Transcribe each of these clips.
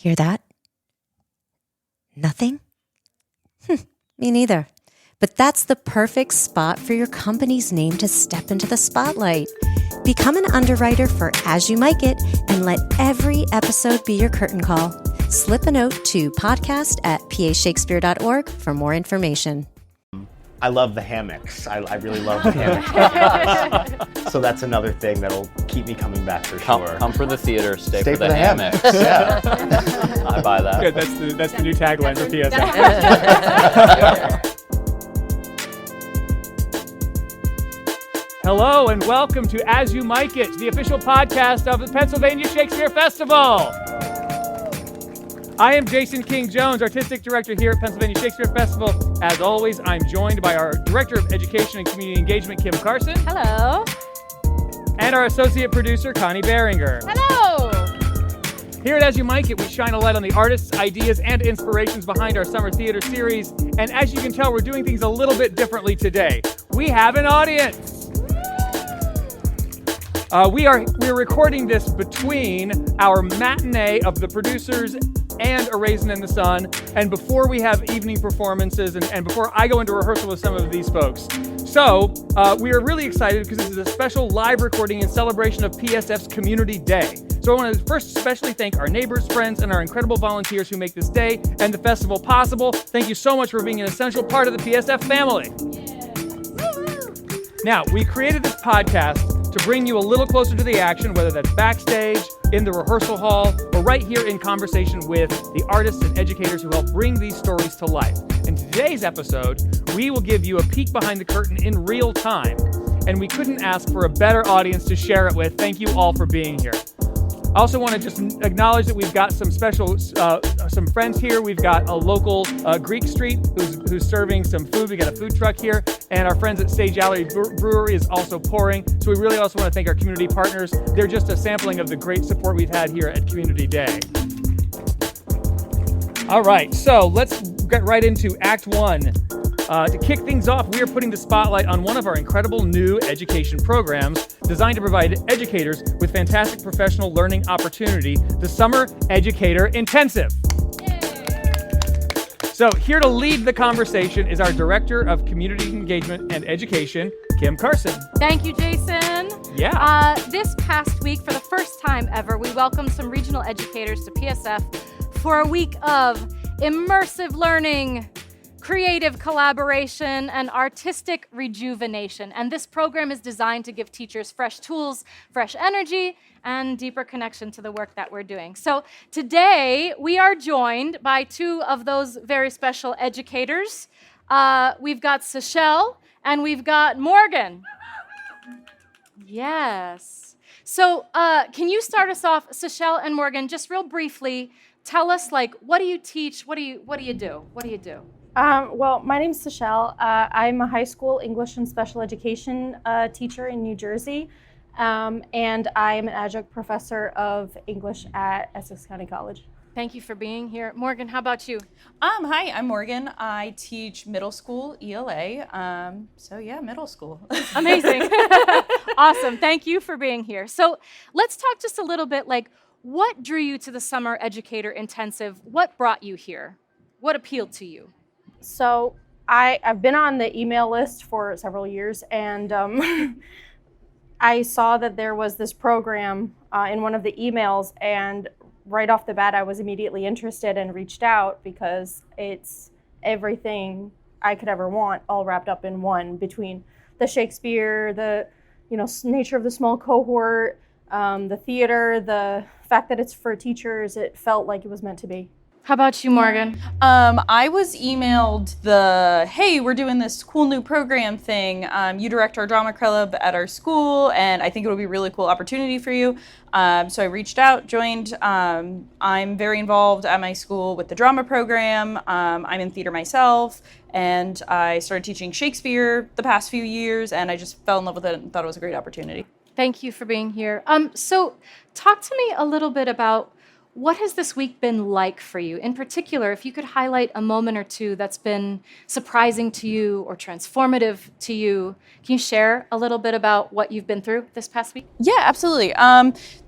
Hear that? Nothing? Me neither. But that's the perfect spot for your company's name to step into the spotlight. Become an underwriter for As You Mic It and let every episode be your curtain call. Slip a note to podcast@pashakespeare.org for more information. I love the hammocks. I really love the hammocks. So that's another thing that'll keep me coming back for sure. Come for the theater, stay for the hammocks. Yeah. I buy that. Good, that's the new tagline for PSF. Hello and welcome to As You Mic It, the official podcast of the Pennsylvania Shakespeare Festival. I am Jason King-Jones, Artistic Director here at Pennsylvania Shakespeare Festival. As always, I'm joined by our Director of Education and Community Engagement, Kim Carson. Hello. And our Associate Producer, Connie Behringer. Hello. Here at As You Mic It, we shine a light on the artists, ideas, and inspirations behind our summer theater series. And as you can tell, we're doing things a little bit differently today. We have an audience. We're recording this between our matinee of the producers and A Raisin in the Sun, and before we have evening performances and before I go into rehearsal with some of these folks. So we are really excited because this is a special live recording in celebration of PSF's Community Day. So I want to first especially thank our neighbors, friends, and our incredible volunteers who make this day and the festival possible. Thank you so much for being an essential part of the PSF family. Now, we created this podcast to bring you a little closer to the action, whether that's backstage, in the rehearsal hall, or right here in conversation with the artists and educators who help bring these stories to life. In today's episode, we will give you a peek behind the curtain in real time, and we couldn't ask for a better audience to share it with. Thank you all for being here. I also want to just acknowledge that we've got some special, some friends here. We've got a local Greek Street who's serving some food. We got a food truck here, and our friends at Sage Alley Brewery is also pouring. So we really also want to thank our community partners. They're just a sampling of the great support we've had here at Community Day. All right, so let's get right into Act 1. To kick things off, we are putting the spotlight on one of our incredible new education programs designed to provide educators with fantastic professional learning opportunity, the Summer Educator Intensive. Yay. So here to lead the conversation is our Director of Community Engagement and Education, Kim Carson. Thank you, Jason. Yeah. This past week, for the first time ever, we welcomed some regional educators to PSF for a week of immersive learning, creative collaboration, and artistic rejuvenation. And this program is designed to give teachers fresh tools, fresh energy, and deeper connection to the work that we're doing. So today, we are joined by two of those very special educators. We've got Sechelle and we've got Morgan. Yes. So can you start us off, Sechelle and Morgan, just real briefly, tell us, like, what do you teach? What do you do? Well, my name's Sechelle. I'm a high school English and special education teacher in New Jersey, and I'm an adjunct professor of English at Essex County College. Thank you for being here. Morgan, how about you? Hi, I'm Morgan. I teach middle school ELA. Middle school. Amazing. Awesome. Thank you for being here. So let's talk just a little bit, like, what drew you to the Summer Educator Intensive? What brought you here? What appealed to you? So I've been on the email list for several years, and I saw that there was this program in one of the emails, and right off the bat, I was immediately interested and reached out because it's everything I could ever want all wrapped up in one, between the Shakespeare, the nature of the small cohort, the theater, the fact that it's for teachers. It felt like it was meant to be. How about you, Morgan? I was emailed hey, we're doing this cool new program thing. You direct our drama club at our school, and I think it'll be a really cool opportunity for you. So I reached out, joined. I'm very involved at my school with the drama program. I'm in theater myself, and I started teaching Shakespeare the past few years, and I just fell in love with it and thought it was a great opportunity. Thank you for being here. So talk to me a little bit about What has this week been like for you? In particular, if you could highlight a moment or two that's been surprising to you or transformative to you, can you share a little bit about what you've been through this past week? Yeah, absolutely.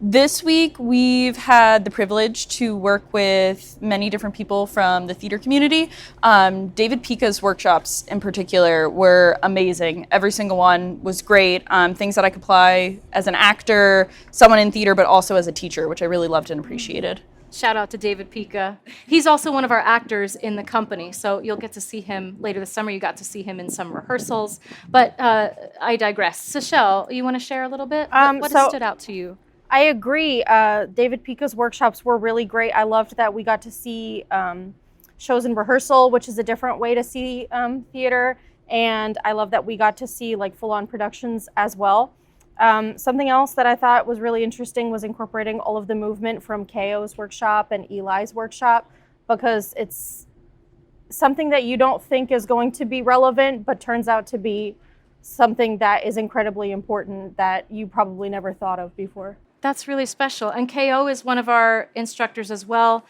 This week, we've had the privilege to work with many different people from the theater community. David Pica's workshops in particular were amazing. Every single one was great. Things that I could apply as an actor, someone in theater, but also as a teacher, which I really loved and appreciated. Shout out to David Pica. He's also one of our actors in the company, so you'll get to see him later this summer. You got to see him in some rehearsals, but I digress. Seychelle, you want to share a little bit? What has stood out to you? I agree. David Pica's workshops were really great. I loved that we got to see shows in rehearsal, which is a different way to see theater, and I love that we got to see like full-on productions as well. Something else that I thought was really interesting was incorporating all of the movement from Keo's workshop and Eli's workshop, because it's something that you don't think is going to be relevant, but turns out to be something that is incredibly important that you probably never thought of before. That's really special. And Keo is one of our instructors as well.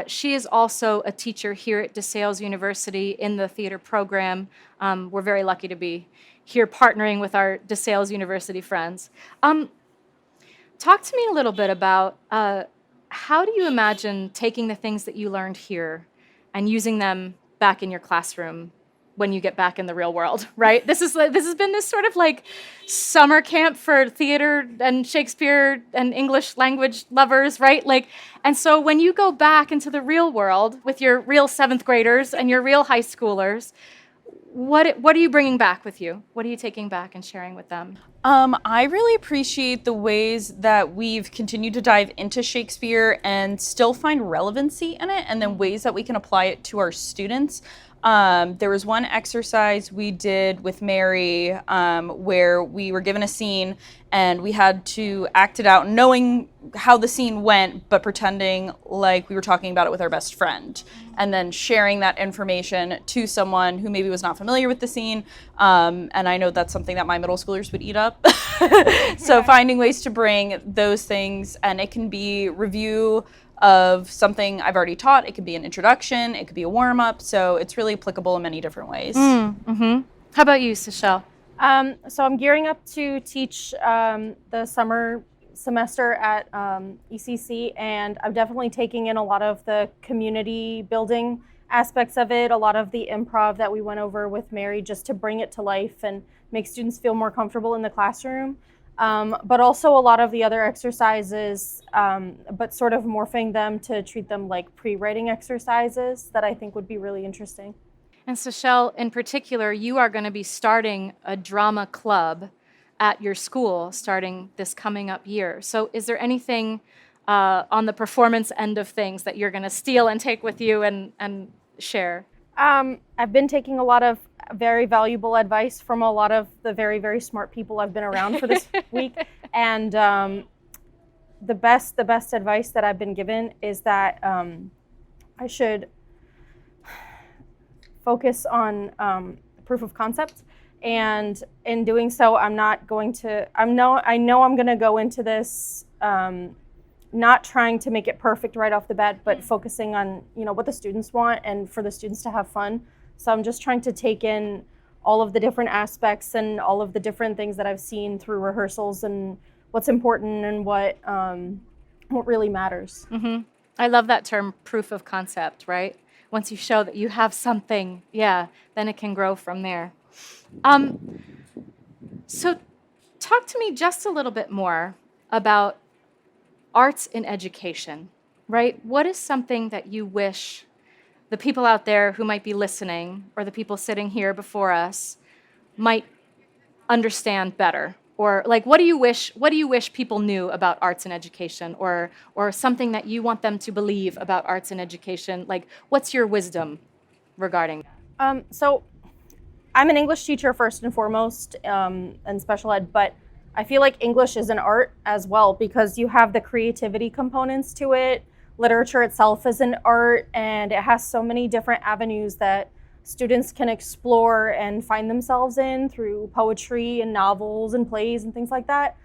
She is also a teacher here at DeSales University in the theater program. We're very lucky to be here partnering with our DeSales University friends. Talk to me a little bit about how do you imagine taking the things that you learned here and using them back in your classroom when you get back in the real world, right? This has been this sort of like summer camp for theater and Shakespeare and English language lovers, right? And so when you go back into the real world with your real 7th graders and your real high schoolers, what are you bringing back with you? What are you taking back and sharing with them? I really appreciate the ways that we've continued to dive into Shakespeare and still find relevancy in it, and then ways that we can apply it to our students. There was one exercise we did with Mary where we were given a scene and we had to act it out knowing how the scene went, but pretending like we were talking about it with our best friend, and then sharing that information to someone who maybe was not familiar with the scene. And I know that's something that my middle schoolers would eat up. So finding ways to bring those things, and it can be review of something I've already taught. It could be an introduction. It could be a warm-up. So it's really applicable in many different ways. Mm-hmm. How about you, Seychelle? So I'm gearing up to teach the summer semester at ECC, and I'm definitely taking in a lot of the community building aspects of it, a lot of the improv that we went over with Mary, just to bring it to life and make students feel more comfortable in the classroom. But also a lot of the other exercises, but sort of morphing them to treat them like pre-writing exercises that I think would be really interesting. And Seychelle, in particular, you are going to be starting a drama club at your school starting this coming up year. So is there anything on the performance end of things that you're going to steal and take with you and share? I've been taking a lot of very valuable advice from a lot of the very, very smart people I've been around for this week. And the best advice that I've been given is that I should focus on proof of concept. And in doing so, I know I'm going to go into this not trying to make it perfect right off the bat, but focusing on what the students want and for the students to have fun. So I'm just trying to take in all of the different aspects and all of the different things that I've seen through rehearsals and what's important and what really matters. Mm-hmm. I love that term, proof of concept, right? Once you show that you have something, then it can grow from there. So talk to me just a little bit more about arts in education, right? What is something that you wish the people out there who might be listening or the people sitting here before us might understand better? Or what do you wish people knew about arts in education, or something that you want them to believe about arts in education? What's your wisdom regarding that? So I'm an English teacher first and foremost, and special ed, but I feel like English is an art as well because you have the creativity components to it. Literature itself is an art, and it has so many different avenues that students can explore and find themselves in through poetry and novels and plays and things like that.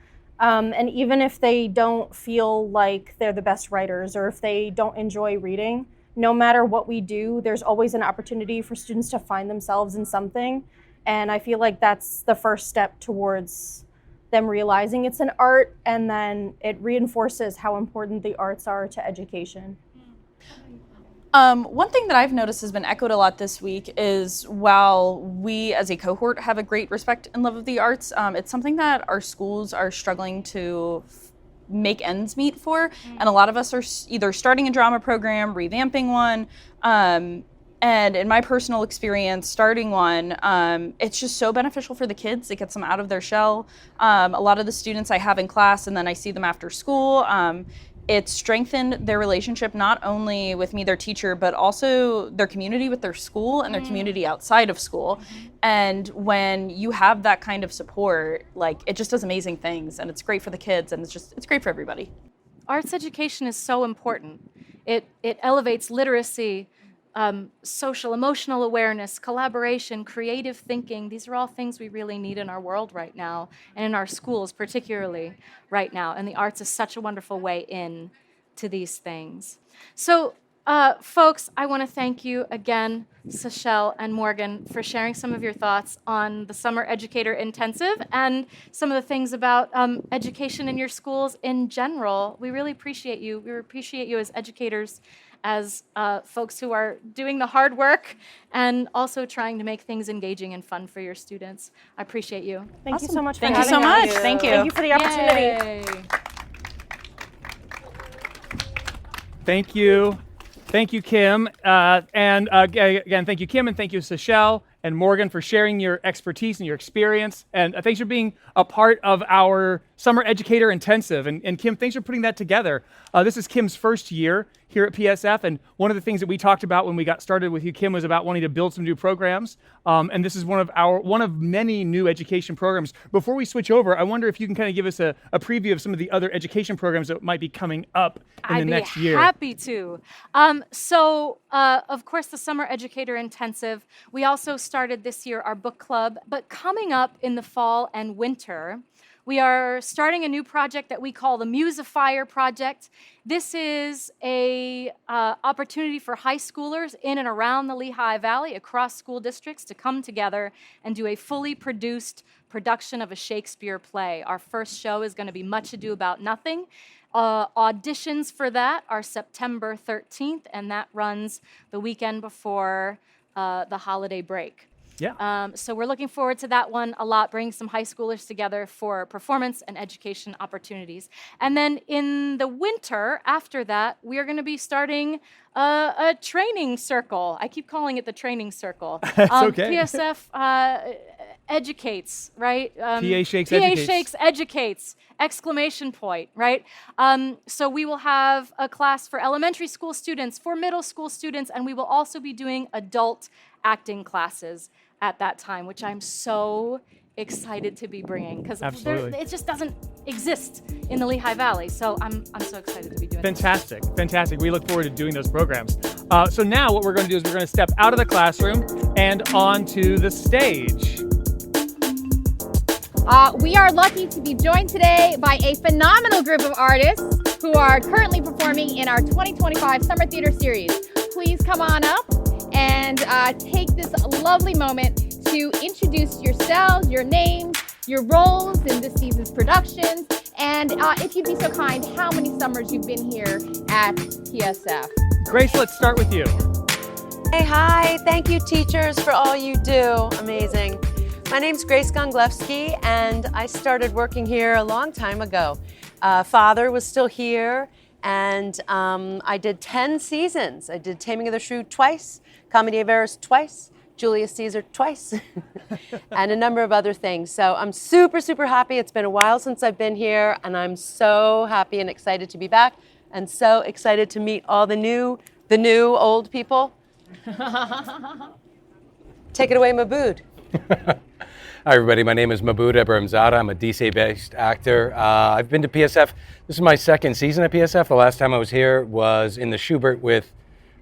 And even if they don't feel like they're the best writers, or if they don't enjoy reading, no matter what we do, there's always an opportunity for students to find themselves in something. And I feel like that's the first step towards them realizing it's an art, and then it reinforces how important the arts are to education. One thing that I've noticed has been echoed a lot this week is while we as a cohort have a great respect and love of the arts, it's something that our schools are struggling to make ends meet for. And a lot of us are either starting a drama program, revamping one, and in my personal experience, starting one, it's just so beneficial for the kids. It gets them out of their shell. A lot of the students I have in class, and then I see them after school, it's strengthened their relationship not only with me, their teacher, but also their community with their school and their community outside of school. And when you have that kind of support, like, it just does amazing things, and it's great for the kids, and it's great for everybody. Arts education is so important. It elevates literacy, social, emotional awareness, collaboration, creative thinking. These are all things we really need in our world right now, and in our schools particularly right now. And the arts is such a wonderful way in to these things. So, folks, I want to thank you again, Sashel and Morgan, for sharing some of your thoughts on the Summer Educator Intensive and some of the things about education in your schools in general. We really appreciate you. We appreciate you as educators, as folks who are doing the hard work and also trying to make things engaging and fun for your students. I appreciate you. Thank you so much for Thank you having so us. much. Thank you. Thank you for the opportunity. Yay. Thank you. Thank you, Kim. And again, thank you, Kim, and thank you, Sashel and Morgan, for sharing your expertise and your experience. And thanks for being a part of our Summer Educator Intensive. And Kim, thanks for putting that together. This is Kim's first year here at PSF, and one of the things that we talked about when we got started with you, Kim, was about wanting to build some new programs. And this is one of many new education programs. Before we switch over, I wonder if you can kind of give us a preview of some of the other education programs that might be coming up in the next year. I'd be happy to. Of course, the Summer Educator Intensive. We also started this year our book club, but coming up in the fall and winter, we are starting a new project that we call the Musifier Project. This is a opportunity for high schoolers in and around the Lehigh Valley, across school districts, to come together and do a fully produced production of a Shakespeare play. Our first show is going to be Much Ado About Nothing. Auditions for that are September 13th, and that runs the weekend before the holiday break. Yeah. So we're looking forward to that one a lot, bringing some high schoolers together for performance and education opportunities. And then in the winter, after that, we are going to be starting a training circle. I keep calling it the training circle. That's okay. PSF educates, right? PA Shakes PA educates. Shakes educates, exclamation point, right? So we will have a class for elementary school students, for middle school students, and we will also be doing adult acting classes at that time, which I'm so excited to be bringing, because it just doesn't exist in the Lehigh Valley. So I'm so excited to be doing it. Fantastic. We look forward to doing those programs. So now what we're going to do is we're going to step out of the classroom and onto the stage. We are lucky to be joined today by a phenomenal group of artists who are currently performing in our 2025 Summer Theater Series. Please come on up and take this lovely moment to introduce yourselves, your names, your roles in this season's productions, and if you'd be so kind, how many summers you've been here at PSF. Grace, let's start with you. Hey, hi. Thank you, teachers, for all you do. Amazing. My name's Grace Gonglewski, and I started working here a long time ago. Father was still here, and I did 10 seasons. I did Taming of the Shrew twice, Comedy of Errors twice, Julius Caesar twice, and a number of other things. So I'm super, super happy. It's been a while since I've been here, and I'm so happy and excited to be back, and so excited to meet all the new old people. Take it away, Maboud. Hi, everybody. My name is Maboud Ebrahimzadeh. I'm a DC-based actor. I've been to PSF. This is my second season at PSF. The last time I was here was in the Schubert with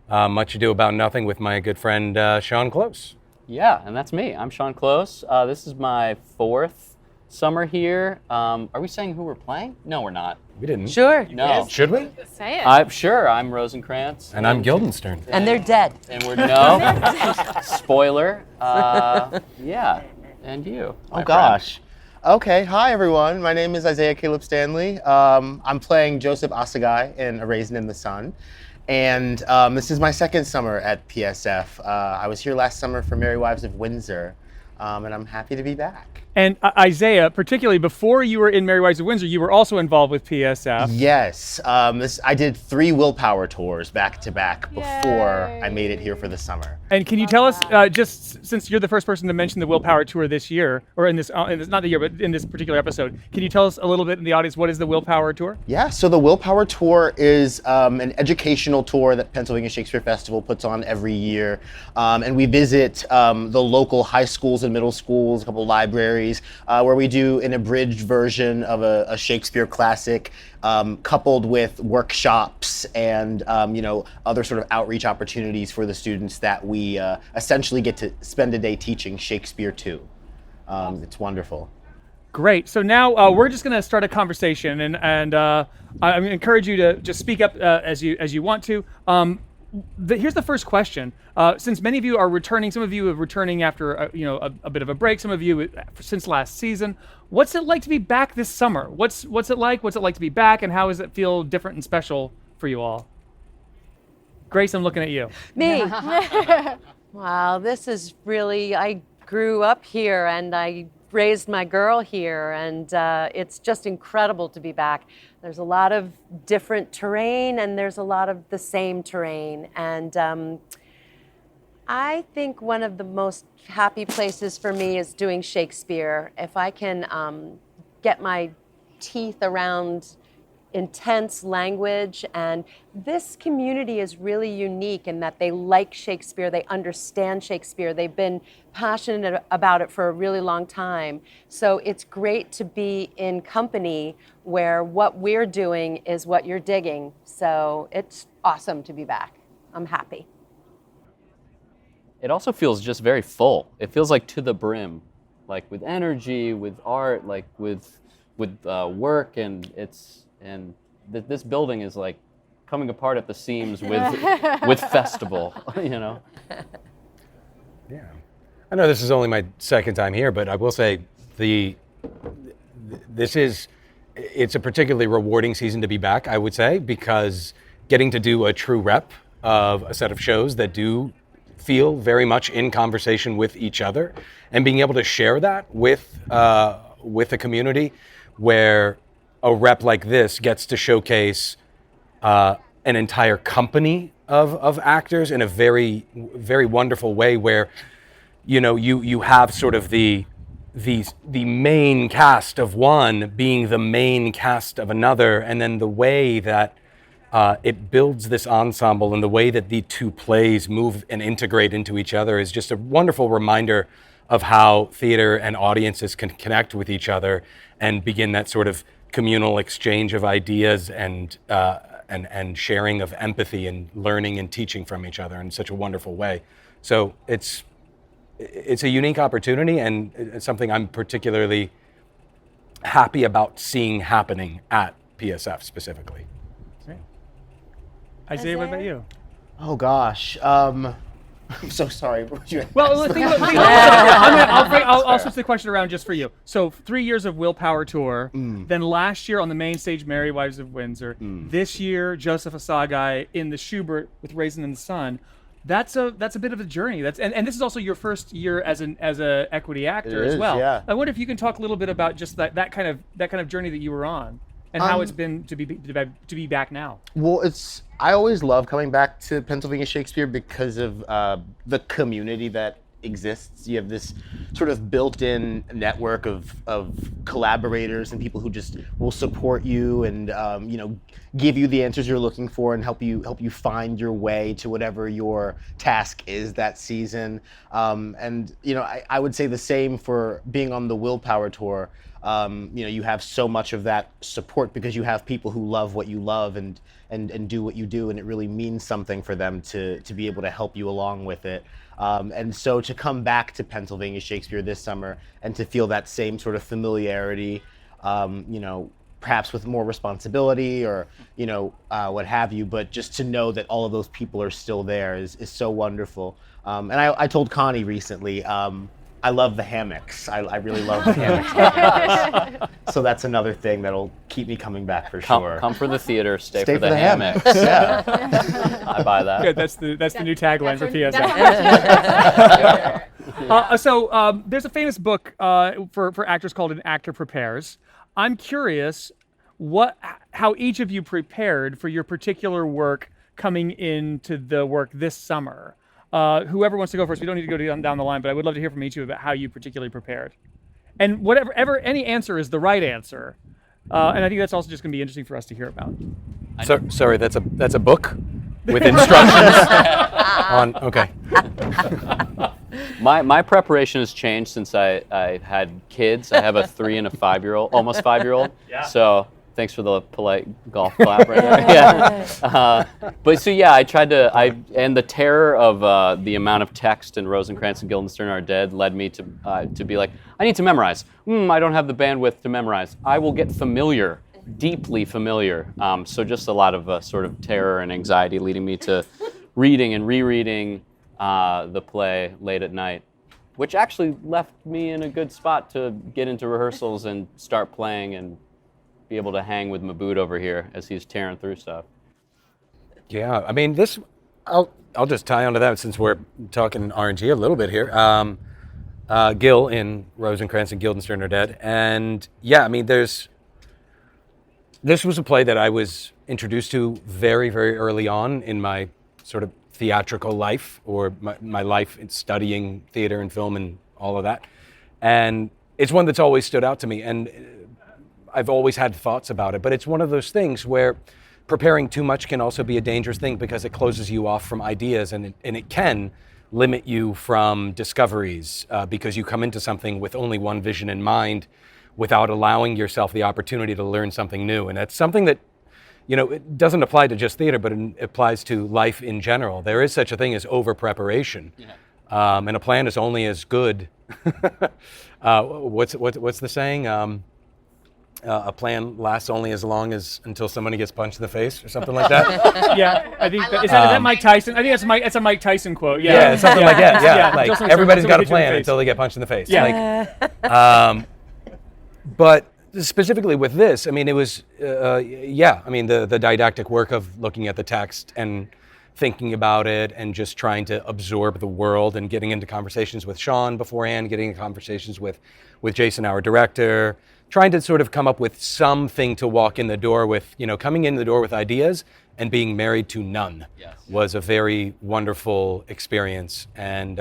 Much Ado About Nothing with my good friend Sean Close. Yeah, and that's me. I'm Sean Close. This is my fourth summer here. Are we saying who we're playing? No, we're not. We didn't. Sure. No. Should we? Say it. Sure, I'm Rosencrantz. And I'm Guildenstern. And they're dead. And we're, no. Spoiler. Yeah. And you. Oh gosh. Okay, hi everyone. My name is Isaiah Stanley. I'm playing Joseph Asagai in A Raisin in the Sun. And this is my second summer at PSF. I was here last summer for Merry Wives of Windsor, and I'm happy to be back. And Isaiah, particularly before you were in Merry Wives of Windsor, you were also involved with PSF. Yes, I did 3 Willpower tours back to back before Yay. I made it here for the summer. And can you tell us, just since you're the first person to mention the Willpower Tour this year, or in this, not the year, but in this particular episode, can you tell us a little bit in the audience, what is the Willpower Tour? Yeah, so the Willpower Tour is an educational tour that Pennsylvania Shakespeare Festival puts on every year. And we visit the local high schools and middle schools, a couple libraries, where we do an abridged version of a Shakespeare classic, coupled with workshops and other sort of outreach opportunities for the students that we essentially get to spend a day teaching Shakespeare to. It's wonderful. Great. So now we're just going to start a conversation, and I encourage you to just speak up as you want to. Here's the first question. Since many of you are returning, some of you are returning after a bit of a break, some of you since last season. What's it like to be back this summer? What's it like? What's it like to be back, and how does it feel different and special for you all? Grace, I'm looking at you. Me. Wow, this is really, I grew up here and I raised my girl here, and it's just incredible to be back. There's a lot of different terrain and there's a lot of the same terrain. And I think one of the most happy places for me is doing Shakespeare. If I can get my teeth around intense language, and this community is really unique in that they like Shakespeare, they understand Shakespeare, they've been passionate about it for a really long time. So it's great to be in company where what we're doing is what you're digging. So it's awesome to be back. I'm happy. It also feels just very full. It feels like to the brim, like with energy, with art, like with work, and this building is like coming apart at the seams with festival, Yeah. I know this is only my second time here, but I will say it's a particularly rewarding season to be back, I would say, because getting to do a true rep of a set of shows that do feel very much in conversation with each other, and being able to share that with a community where a rep like this gets to showcase an entire company of actors in a very, very wonderful way, where you have sort of the main cast of one being the main cast of another, and then the way that it builds this ensemble and the way that the two plays move and integrate into each other is just a wonderful reminder of how theater and audiences can connect with each other and begin that sort of communal exchange of ideas and sharing of empathy and learning and teaching from each other in such a wonderful way. So it's a unique opportunity, and it's something I'm particularly happy about seeing happening at PSF specifically. Great. Isaiah, what about you? Oh gosh. I'm so sorry. Well, I'll switch the question around just for you. So 3 years of Willpower Tour, then last year on the main stage, Merry Wives of Windsor. This year, Joseph Asagai in the Schubert with Raisin in the Sun. That's a bit of a journey. And this is also your first year as a equity actor as well. Yeah. I wonder if you can talk a little bit about just that kind of journey that you were on, and how it's been to be back now. Well, I always love coming back to Pennsylvania Shakespeare because of the community that exists. You have this sort of built-in network of collaborators and people who just will support you and give you the answers you're looking for and help you find your way to whatever your task is that season. I would say the same for being on the Willpower Tour. you have so much of that support because you have people who love what you love and do what you do, and it really means something for them to be able to help you along with it. And so to come back to Pennsylvania Shakespeare this summer and to feel that same sort of familiarity, perhaps with more responsibility or, what have you, but just to know that all of those people are still there is so wonderful. And I told Connie recently, I love the hammocks. I really love the hammocks. So that's another thing that'll keep me coming back for sure. Come for the theater, stay for the hammocks. Yeah. I buy that. Good. That's the new tagline for PSF. So there's a famous book for actors called An Actor Prepares. I'm curious how each of you prepared for your particular work coming into the work this summer. Whoever wants to go first, we don't need to go down the line, but I would love to hear from each of you about how you particularly prepared. And any answer is the right answer. And I think that's also just going to be interesting for us to hear about. Sorry, that's a book with instructions on. Okay. My preparation has changed since I had kids. I have a 3 and a 5-year-old, almost 5-year-old. Yeah. So thanks for the polite golf clap right there. Yeah. I tried to. And the terror of the amount of text in Rosencrantz and Guildenstern Are Dead led me to be like, I need to memorize. I don't have the bandwidth to memorize. I will get familiar, deeply familiar. So just a lot of sort of terror and anxiety leading me to reading and rereading the play late at night, which actually left me in a good spot to get into rehearsals and start playing and be able to hang with Maboud over here as he's tearing through stuff. Yeah, I mean, I'll just tie onto that since we're talking RNG a little bit here. Gil in Rosencrantz and Guildenstern Are Dead. And yeah, I mean, this was a play that I was introduced to very, very early on in my sort of theatrical life, or my life in studying theater and film and all of that. And it's one that's always stood out to me. And I've always had thoughts about it, but it's one of those things where preparing too much can also be a dangerous thing because it closes you off from ideas, and it can limit you from discoveries because you come into something with only one vision in mind without allowing yourself the opportunity to learn something new. And that's something that, it doesn't apply to just theater, but it applies to life in general. There is such a thing as over-preparation. Yeah. And a plan is only as good. What's the saying? A plan lasts only as long as until somebody gets punched in the face or something like that. Yeah, I think is that Mike Tyson? I think that's a Mike Tyson quote. Yeah, something like that. Yeah, like everybody's got a plan until they get punched in the face. Yeah. But specifically with this, I mean, it was, the didactic work of looking at the text and thinking about it and just trying to absorb the world and getting into conversations with Sean beforehand, getting into conversations with Jason, our director, trying to sort of come up with something to walk in the door with, coming in the door with ideas and being married to none. Yes. Was a very wonderful experience, and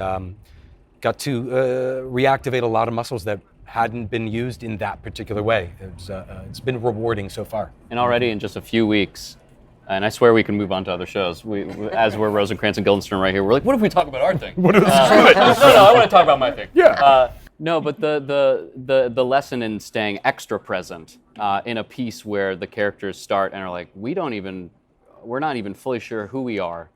got to reactivate a lot of muscles that hadn't been used in that particular way. It's been rewarding so far. And already in just a few weeks, and I swear we can move on to other shows. As we're Rosencrantz and Guildenstern right here, we're like, what if we talk about our thing? What if No, I want to talk about my thing. Yeah. No, but the lesson in staying extra present in a piece where the characters start and are like, we're not even fully sure who we are,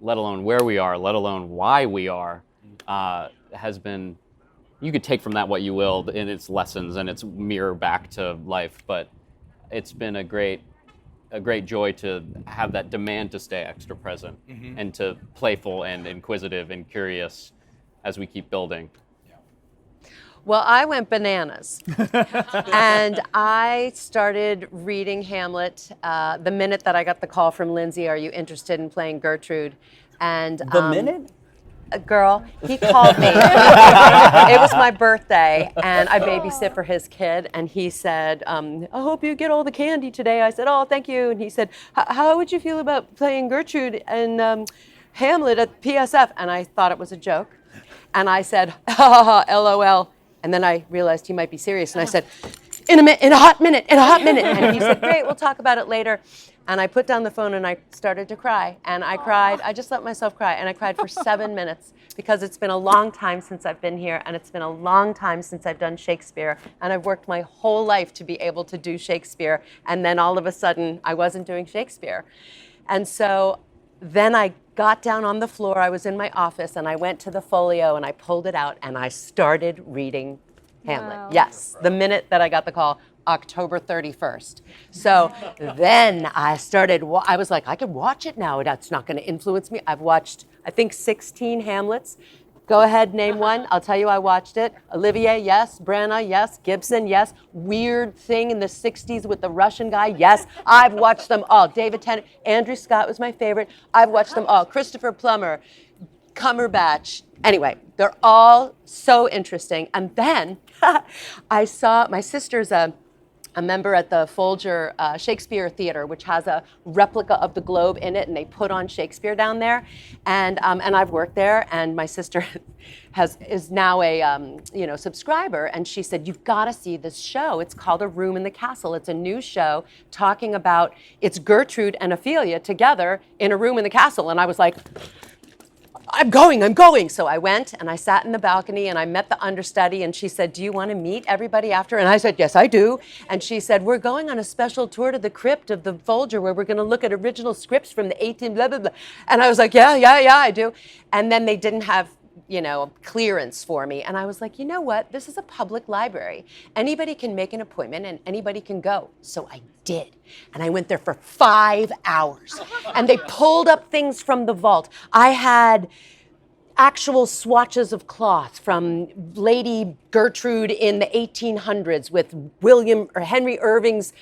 let alone where we are, let alone why we are, has been. You could take from that what you will in its lessons and its mirror back to life, but it's been a great joy to have that demand to stay extra present and to playful and inquisitive and curious as we keep building. Well, I went bananas, and I started reading Hamlet the minute that I got the call from Lindsay, are you interested in playing Gertrude? And minute? A girl, he called me. It was my birthday, and I babysit for his kid, and he said, I hope you get all the candy today. I said, oh, thank you. And he said, how would you feel about playing Gertrude and Hamlet at PSF? And I thought it was a joke. And I said, ha ha ha, LOL. And then I realized he might be serious, and I said, in a hot minute. And he said, great, we'll talk about it later. And I put down the phone and I started to cry. And I cried. I just let myself cry. And I cried for 7 minutes because it's been a long time since I've been here. And it's been a long time since I've done Shakespeare. And I've worked my whole life to be able to do Shakespeare. And then all of a sudden, I wasn't doing Shakespeare. And so then I got down on the floor. I was in my office. And I went to the folio and I pulled it out. And I started reading Hamlet. Wow. Yes, the minute that I got the call. October 31st. So then I started, I was like, I can watch it now. That's not going to influence me. I've watched, I think, 16 Hamlets. Go ahead, name one. I'll tell you I watched it. Olivier, yes. Branagh, yes. Gibson, yes. Weird Thing in the 60s with the Russian guy, yes. I've watched them all. David Tennant, Andrew Scott was my favorite. I've watched them all. Christopher Plummer, Cumberbatch. Anyway, they're all so interesting. And then I saw, my sister's a member at the Folger Shakespeare Theater, which has a replica of the Globe in it, and they put on Shakespeare down there. And I've worked there, and my sister is now a subscriber, and she said, you've got to see this show. It's called A Room in the Castle. It's a new show talking about, it's Gertrude and Ophelia together in a room in the castle. And I was like, I'm going. So I went and I sat in the balcony and I met the understudy and she said, do you want to meet everybody after? And I said, yes, I do. And she said, we're going on a special tour to the crypt of the Folger where we're going to look at original scripts from the 18 blah, blah, blah. And I was like, yeah, I do. And then they didn't have, clearance for me. And I was like, you know what? This is a public library. Anybody can make an appointment and anybody can go. So I did. And I went there for 5 hours. And they pulled up things from the vault. I had actual swatches of cloth from Lady Gertrude in the 1800s with Henry Irving's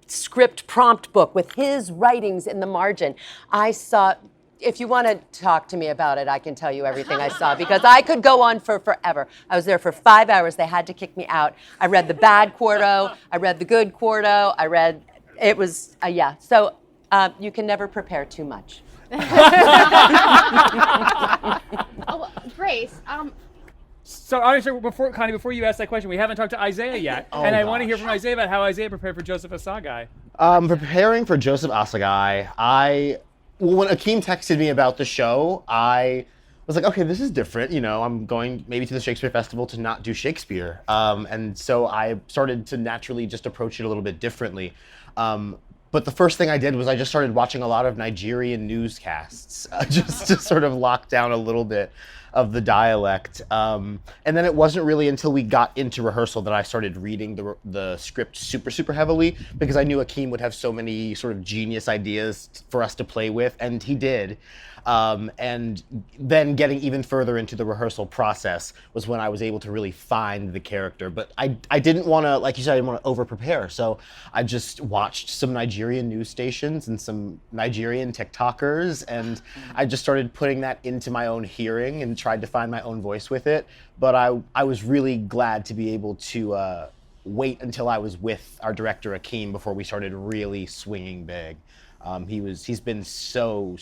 script prompt book with his writings in the margin. I saw, if you want to talk to me about it, I can tell you everything I saw because I could go on for forever. I was there for 5 hours. They had to kick me out. I read the bad quarto. I read the good quarto. It was, yeah. So you can never prepare too much. Oh, Grace, So honestly, before you ask that question, we haven't talked to Isaiah yet, and I want to hear from Isaiah about how Isaiah prepared for Joseph Assagai. Preparing for Joseph Assagai, when Akeem texted me about the show, I was like, okay, this is different. I'm going maybe to the Shakespeare Festival to not do Shakespeare. And so I started to naturally just approach it a little bit differently. But the first thing I did was I just started watching a lot of Nigerian newscasts just to sort of lock down a little bit of the dialect. And then it wasn't really until we got into rehearsal that I started reading the script super heavily because I knew Akeem would have so many sort of genius ideas for us to play with, and he did. And then getting even further into the rehearsal process was when I was able to really find the character. But I didn't want to, like you said, I didn't want to over-prepare. So I just watched some Nigerian news stations and some Nigerian TikTokers, and I just started putting that into my own hearing and tried to find my own voice with it. But I was really glad to be able to wait until I was with our director, Akeem, before we started really swinging big. He's been so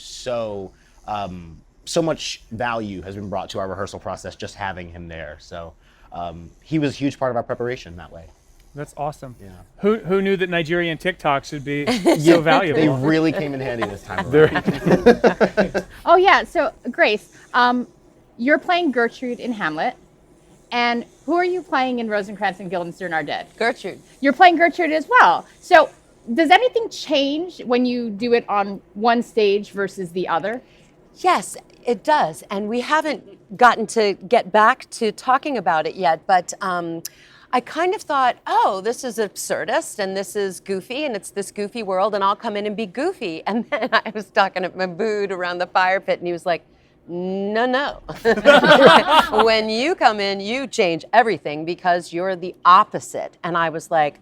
much value has been brought to our rehearsal process just having him there. So he was a huge part of our preparation that way. That's awesome. Yeah. Who knew that Nigerian TikToks would be so valuable? They really came in handy this time around. oh yeah. So Grace, you're playing Gertrude in Hamlet, and who are you playing in Rosencrantz and Guildenstern Are Dead? Gertrude. You're playing Gertrude as well. So does anything change when you do it on one stage versus the other? Yes, it does. And we haven't gotten to get back to talking about it yet, but I kind of thought, oh, this is absurdist and this is goofy and it's this goofy world and I'll come in and be goofy. And then I was talking to Maboud around the fire pit and he was like, no. When you come in, you change everything because you're the opposite. And I was like,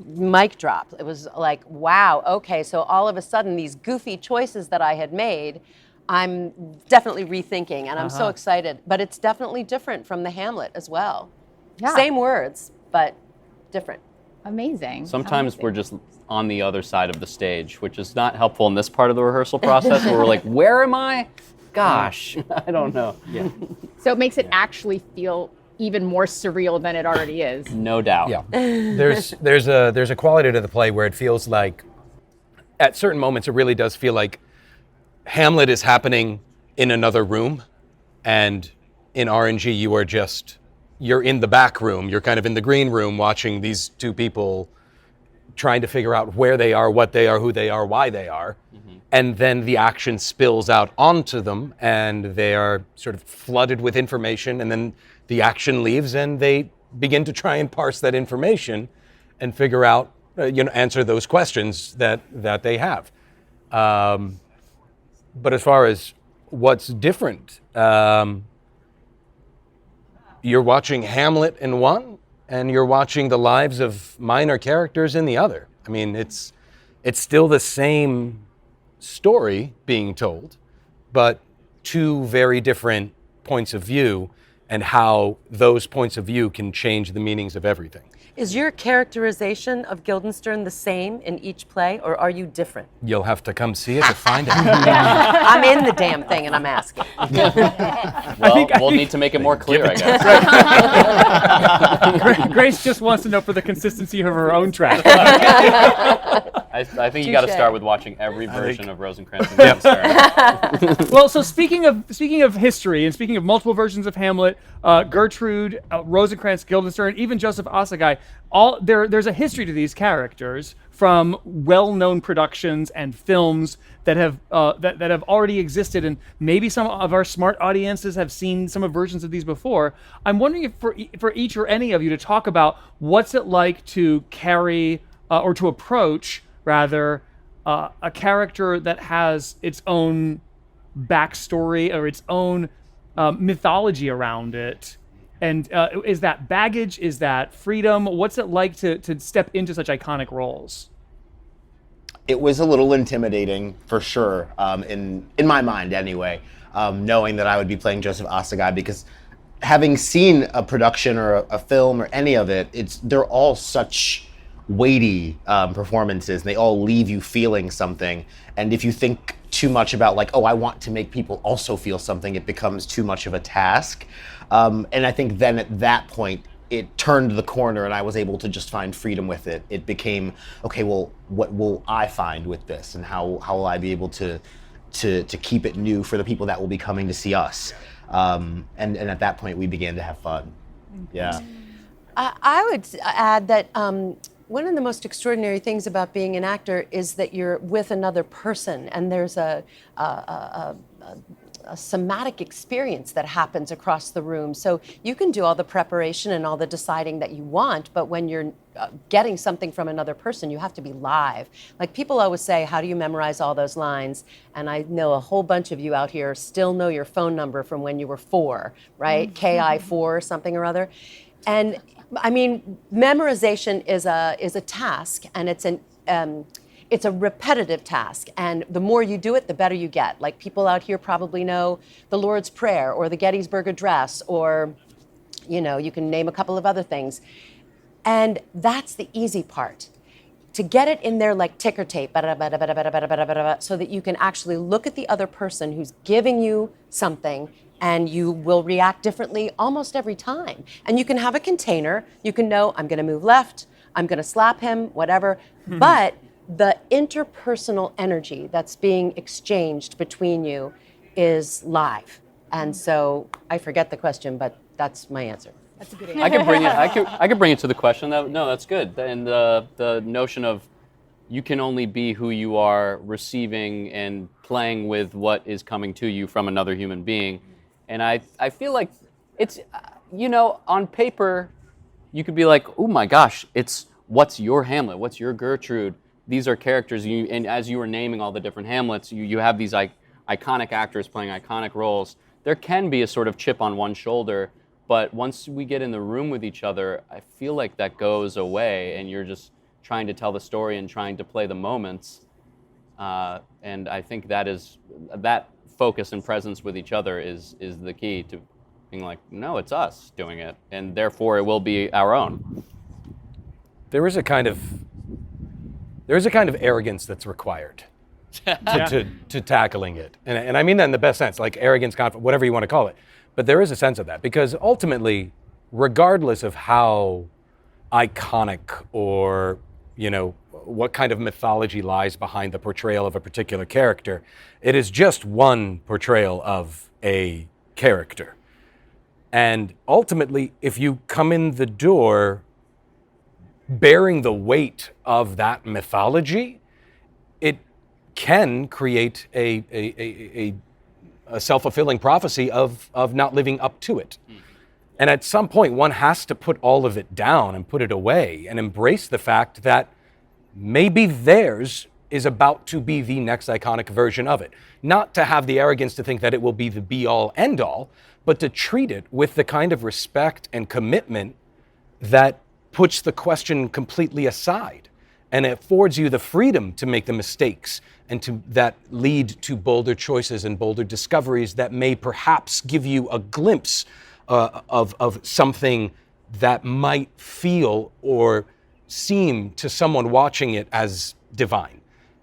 mic drop. It was like, wow, okay. So all of a sudden, these goofy choices that I had made, I'm definitely rethinking, and I'm so excited. But it's definitely different from the Hamlet as well. Yeah. Same words, but different. Amazing. Sometimes we're just on the other side of the stage, which is not helpful in this part of the rehearsal process where we're like, where am I? Gosh, I don't know. Yeah. So it makes it actually feel even more surreal than it already is. No doubt. Yeah. There's a quality to the play where it feels like, at certain moments, it really does feel like Hamlet is happening in another room, and in RNG you're in the back room, you're kind of in the green room watching these two people trying to figure out where they are, what they are, who they are, why they are. And then the action spills out onto them, and they are sort of flooded with information, and then the action leaves, and they begin to try and parse that information and figure out, answer those questions that they have. But as far as what's different, you're watching Hamlet in one, and you're watching the lives of minor characters in the other. I mean, it's still the same story being told, but two very different points of view, and how those points of view can change the meanings of everything. Is your characterization of Guildenstern the same in each play, or are you different? You'll have to come see it to find out. I'm in the damn thing, and I'm asking. Well, we'll need to make it more clear, I guess. Grace just wants to know for the consistency of her own track. I think you got to start with watching every version of Rosencrantz and Yep. Guildenstern. Well, so speaking of history and speaking of multiple versions of Hamlet, Gertrude, Rosencrantz, Guildenstern, even Joseph Assagai, there's a history to these characters from well-known productions and films that have already existed, and maybe some of our smart audiences have seen some of versions of these before. I'm wondering if for each or any of you to talk about what's it like to carry or to approach rather a character that has its own backstory or its own mythology around it. And is that baggage? Is that freedom? What's it like to step into such iconic roles? It was a little intimidating, for sure, in my mind anyway, knowing that I would be playing Joseph Assagai, because having seen a production or a film or any of it, they're all such weighty performances, and they all leave you feeling something. And if you think too much about like, oh, I want to make people also feel something, it becomes too much of a task. And I think then at that point, it turned the corner, and I was able to just find freedom with it. It became, okay, well, what will I find with this, and how will I be able to keep it new for the people that will be coming to see us? And at that point, we began to have fun. Yeah. I would add that one of the most extraordinary things about being an actor is that you're with another person, and there's a somatic experience that happens across the room. So you can do all the preparation and all the deciding that you want, but when you're getting something from another person, you have to be live. Like, people always say, how do you memorize all those lines? And I know a whole bunch of you out here still know your phone number from when you were 4, right? KI4 or something or other. And I mean, memorization is a task, and it's a repetitive task, and the more you do it, the better you get. Like, people out here probably know the Lord's Prayer or the Gettysburg Address, or, you can name a couple of other things. And that's the easy part. To get it in there like ticker tape, so that you can actually look at the other person who's giving you something, and you will react differently almost every time. And you can have a container. You can know, I'm going to move left, I'm going to slap him, whatever. But the interpersonal energy that's being exchanged between you is live. And so I forget the question, but that's my answer. That's a good answer. I could bring it. I could bring it to the question. No, that's good. And the notion of you can only be who you are, receiving and playing with what is coming to you from another human being. And I feel like it's, on paper, you could be like, oh my gosh, what's your Hamlet? What's your Gertrude? These are characters, and as you were naming all the different Hamlets, you have these iconic actors playing iconic roles. There can be a sort of chip on one shoulder, but once we get in the room with each other, I feel like that goes away, and you're just trying to tell the story and trying to play the moments. And I think that focus and presence with each other is the key to being like, no, it's us doing it, and therefore it will be our own. There is a kind of arrogance that's required to tackling it. And I mean that in the best sense, like arrogance, confidence, whatever you want to call it. But there is a sense of that, because ultimately regardless of how iconic or, what kind of mythology lies behind the portrayal of a particular character, it is just one portrayal of a character. And ultimately, if you come in the door bearing the weight of that mythology, it can create a self-fulfilling prophecy of not living up to it. And at some point, one has to put all of it down and put it away and embrace the fact that maybe theirs is about to be the next iconic version of it. Not to have the arrogance to think that it will be the be-all, end-all, but to treat it with the kind of respect and commitment that puts the question completely aside and affords you the freedom to make the mistakes and that lead to bolder choices and bolder discoveries that may perhaps give you a glimpse of something that might feel or seem to someone watching it as divine.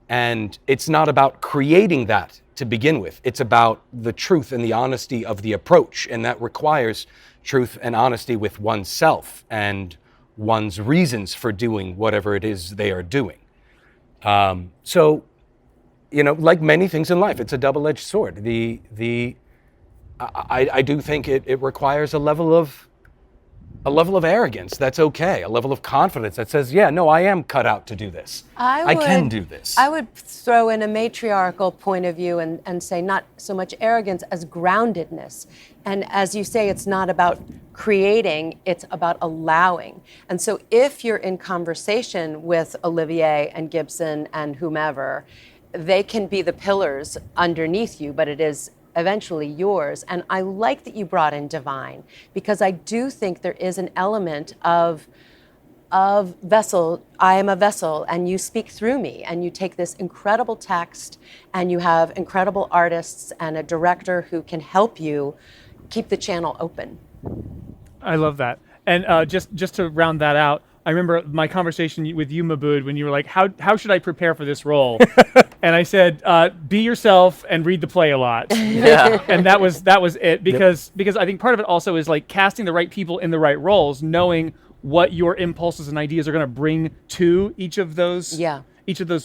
And it's not about creating that to begin with. It's about the truth and the honesty of the approach, and that requires truth and honesty with oneself and one's reasons for doing whatever it is they are doing. So, like many things in life, it's a double-edged sword. I do think it requires a level of arrogance that's okay, a level of confidence that says, yeah, no, I am cut out to do this. I can do this. I would throw in a matriarchal point of view and say not so much arrogance as groundedness. And as you say, it's not about creating, it's about allowing. And so if you're in conversation with Olivier and Gibson and whomever, they can be the pillars underneath you, but it is eventually yours. And I like that you brought in divine, because I do think there is an element of vessel. I am a vessel and you speak through me, and you take this incredible text and you have incredible artists and a director who can help you keep the channel open. I love that. And just to round that out, I remember my conversation with you, Maboud, when you were like, how should I prepare for this role? And I said, be yourself and read the play a lot. Yeah. And that was it, because I think part of it also is like casting the right people in the right roles, knowing what your impulses and ideas are going to bring to each of those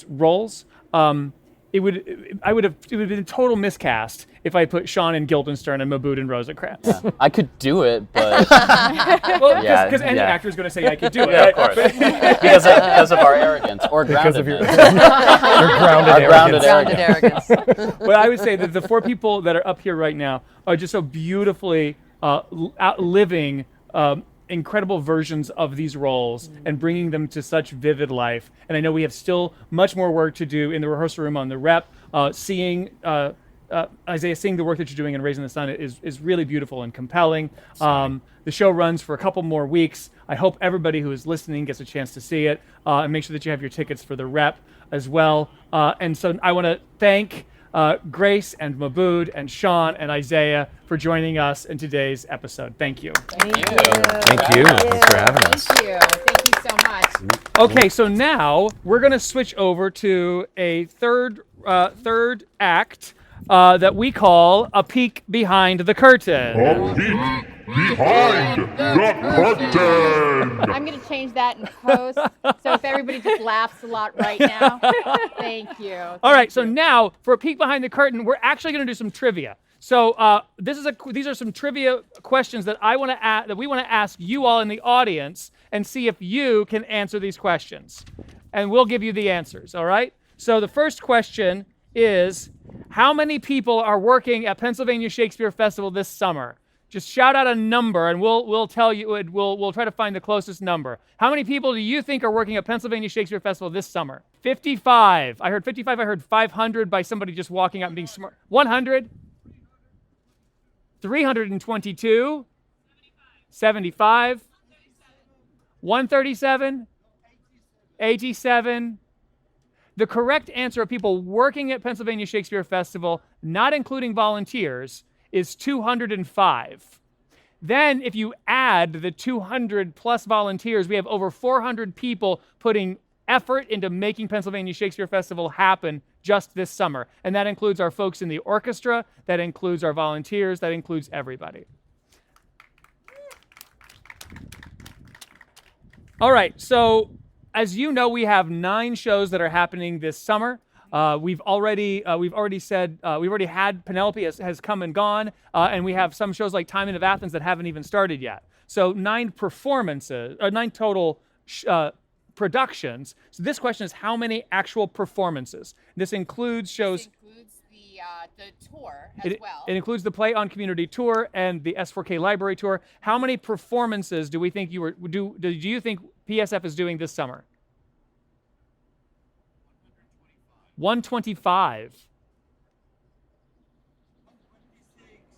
roles. It would have been a total miscast if I put Sean in Guildenstern and Maboud in Rosencrantz. Yeah. I could do it, but well, because any actor is going to say I could do it. Yeah, of course. because of our arrogance or groundedness. Your grounded Arrogance. But I would say that the four people that are up here right now are just so beautifully outliving incredible versions of these roles and bringing them to such vivid life. And I know we have still much more work to do in the rehearsal room on the rep. Seeing Isaiah, seeing the work that you're doing in Raising the Sun is really beautiful and compelling. The show runs for a couple more weeks. I hope everybody who is listening gets a chance to see it, and make sure that you have your tickets for the rep as well. And so I want to thank Grace and Maboud and Sean and Isaiah for joining us in today's episode. Thank you. Thank you. Thanks for having us. Thank you. Thank you so much. Okay, so now we're going to switch over to a third act that we call A Peek Behind the Curtain. A peek behind the curtain. I'm going to change that in post, so if everybody just laughs a lot right now. Thank you. All right, so now for A Peek Behind the Curtain, we're actually going to do some trivia. So these are some trivia questions that we want to ask you all in the audience and see if you can answer these questions. And we'll give you the answers, all right? So the first question is, how many people are working at Pennsylvania Shakespeare Festival this summer? Just shout out a number and we'll tell you, we'll try to find the closest number. How many people do you think are working at Pennsylvania Shakespeare Festival this summer? 55. I heard 55. I heard 500 by somebody just walking out and being smart. 100? 322? 75? 137? 87? The correct answer of people working at Pennsylvania Shakespeare Festival, not including volunteers, is 205. Then if you add the 200 plus volunteers, we have over 400 people putting effort into making Pennsylvania Shakespeare Festival happen just this summer. And that includes our folks in the orchestra, that includes our volunteers, that includes everybody. All right, so as you know, we have 9 shows that are happening this summer. We've already had Penelope has come and gone, and we have some shows like Timon of Athens that haven't even started yet. So 9 total productions. So this question is how many actual performances? This includes shows. This includes the tour as well. It includes the Play on Community tour and the S4K Library tour. How many performances do you think PSF is doing this summer? 125.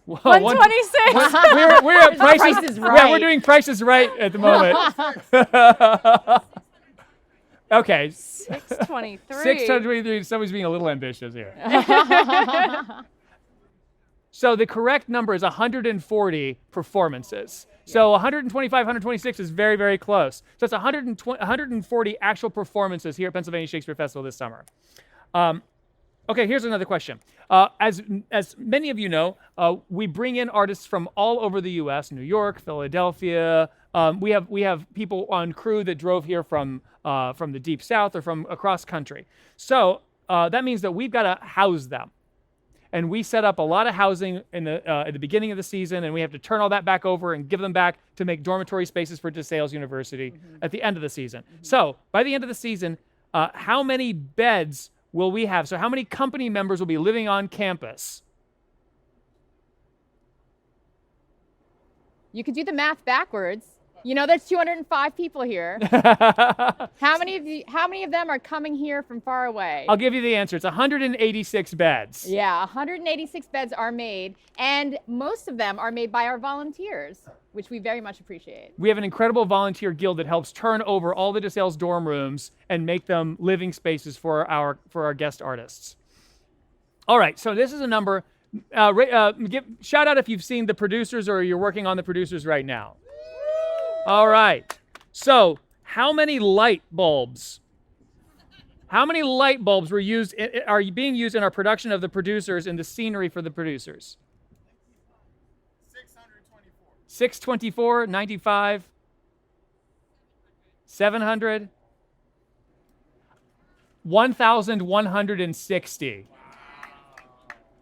126. We're at Price is Right. Yeah, we're doing Price is Right at the moment. Okay. 623. 623. Somebody's being a little ambitious here. So the correct number is 140 performances. So 125, 126 is very, very close. So it's 140 actual performances here at Pennsylvania Shakespeare Festival this summer. Okay, here's another question. As many of you know, we bring in artists from all over the U.S., New York, Philadelphia. We have people on crew that drove here from the Deep South or from across country. So that means that we've got to house them. And we set up a lot of housing at the beginning of the season, and we have to turn all that back over and give them back to make dormitory spaces for DeSales University at the end of the season. So by the end of the season, how many beds will we have? So how many company members will be living on campus? You could do the math backwards. You know, there's 205 people here. How many of them are coming here from far away? I'll give you the answer. It's 186 beds. Yeah, 186 beds are made, and most of them are made by our volunteers, which we very much appreciate. We have an incredible volunteer guild that helps turn over all the DeSales dorm rooms and make them living spaces for our guest artists. All right, so this is a number. Shout out if you've seen the producers or you're working on the producers right now. All right. So, how many light bulbs? How many light bulbs are being used in our production of the producers and the scenery for the producers? 624. 624, 95, 700, 1,160.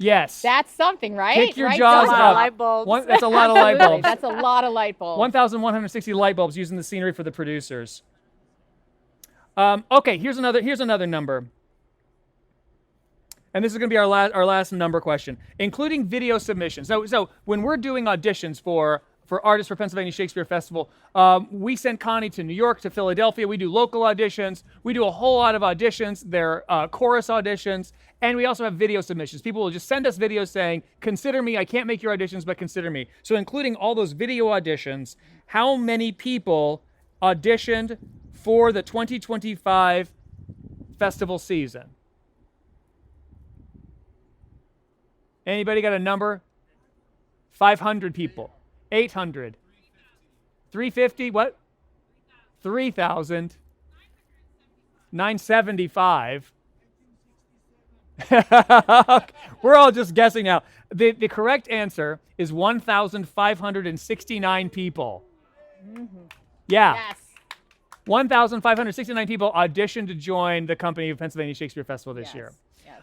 Yes. That's something, right? Kick your right? jaws That's a lot up. of light bulbs. That's a lot of light Absolutely. bulbs. That's a lot of light bulbs. 1,160 light bulbs using the scenery for the producers. Okay, here's another number. And this is going to be our last number question, including video submissions. So when we're doing auditions for artists for Pennsylvania Shakespeare Festival, we send Connie to New York, to Philadelphia. We do local auditions. We do a whole lot of auditions. They're chorus auditions. And we also have video submissions. People will just send us videos saying, consider me. I can't make your auditions, but consider me. So including all those video auditions, how many people auditioned for the 2025 festival season? Anybody got a number? 500 people. 800. 350, what? 3,000. 975. We're all just guessing now. The correct answer is 1,569 people. Yeah. Yes. 1,569 people auditioned to join the company of Pennsylvania Shakespeare Festival this year. Yes.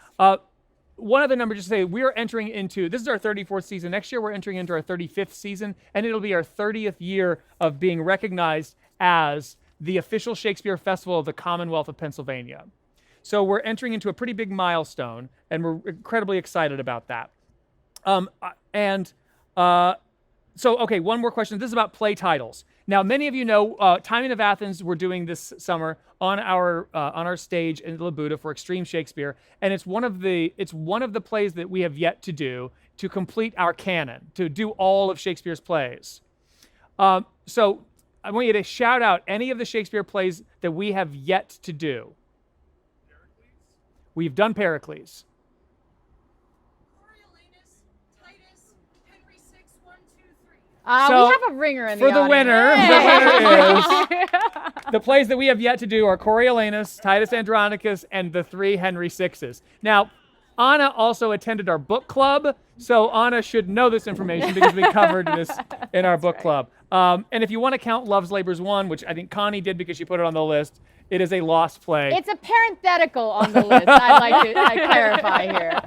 One other number, just to say, we are entering into, this is our 34th season. Next year, we're entering into our 35th season, and it'll be our 30th year of being recognized as the official Shakespeare Festival of the Commonwealth of Pennsylvania. So we're entering into a pretty big milestone, and we're incredibly excited about that. So, okay, one more question. This is about play titles. Now, many of you know Timon of Athens we're doing this summer on our stage in Labuda for Extreme Shakespeare, and it's one of the plays that we have yet to do to complete our canon, to do all of Shakespeare's plays. So I want you to shout out any of the Shakespeare plays that we have yet to do. We've done Pericles. So, we have a ringer in the for the audience. winner, the winner is the plays that we have yet to do are Coriolanus, Titus Andronicus, and the 3 Henry VIs. Now, Anna also attended our book club, so Anna should know this information because we covered this in our book club. And if you want to count Love's Labor's 1, which I think Connie did because she put it on the list, it is a lost play. It's a parenthetical on the list. I'd like to clarify here.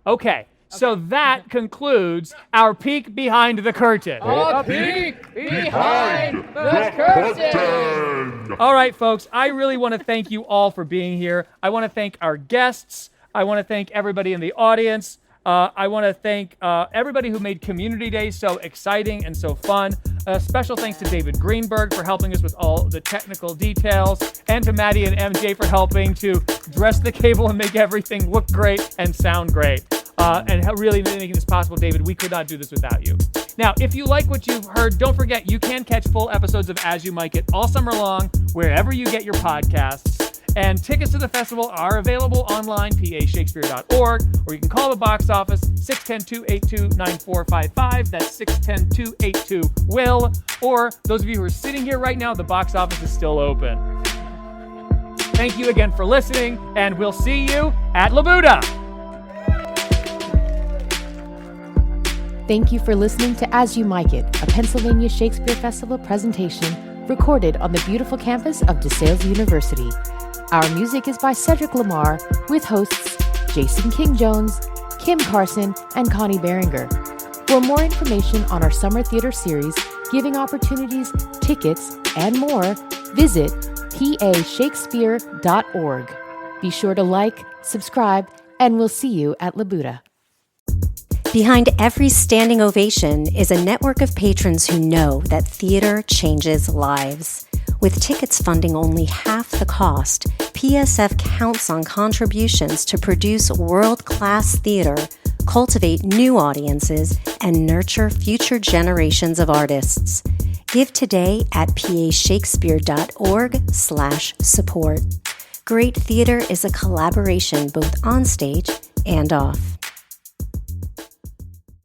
Okay, so that concludes our peek behind the curtain. A peek behind the curtain. All right, folks, I really want to thank you all for being here. I want to thank our guests. I want to thank everybody in the audience. I want to thank everybody who made Community Day so exciting and so fun. Special thanks to David Greenberg for helping us with all the technical details, and to Maddie and MJ for helping to dress the cable and make everything look great and sound great. And really making this possible, David. We could not do this without you. Now, if you like what you've heard, don't forget you can catch full episodes of As You Mic It all summer long, wherever you get your podcasts. And tickets to the festival are available online, pashakespeare.org, or you can call the box office, 610-282-9455. That's 610-282-WILL. Or those of you who are sitting here right now, the box office is still open. Thank you again for listening, and we'll see you at Labuda. Thank you for listening to As You Mic It, a Pennsylvania Shakespeare Festival presentation recorded on the beautiful campus of DeSales University. Our music is by Cedric Lamar, with hosts Jason King-Jones, Kim Carson, and Connie Behringer. For more information on our summer theater series, giving opportunities, tickets, and more, visit pashakespeare.org. Be sure to like, subscribe, and we'll see you at Labuda. Behind every standing ovation is a network of patrons who know that theater changes lives. With tickets funding only half the cost, PSF counts on contributions to produce world-class theater, cultivate new audiences, and nurture future generations of artists. Give today at pashakespeare.org/support. Great theater is a collaboration both on stage and off.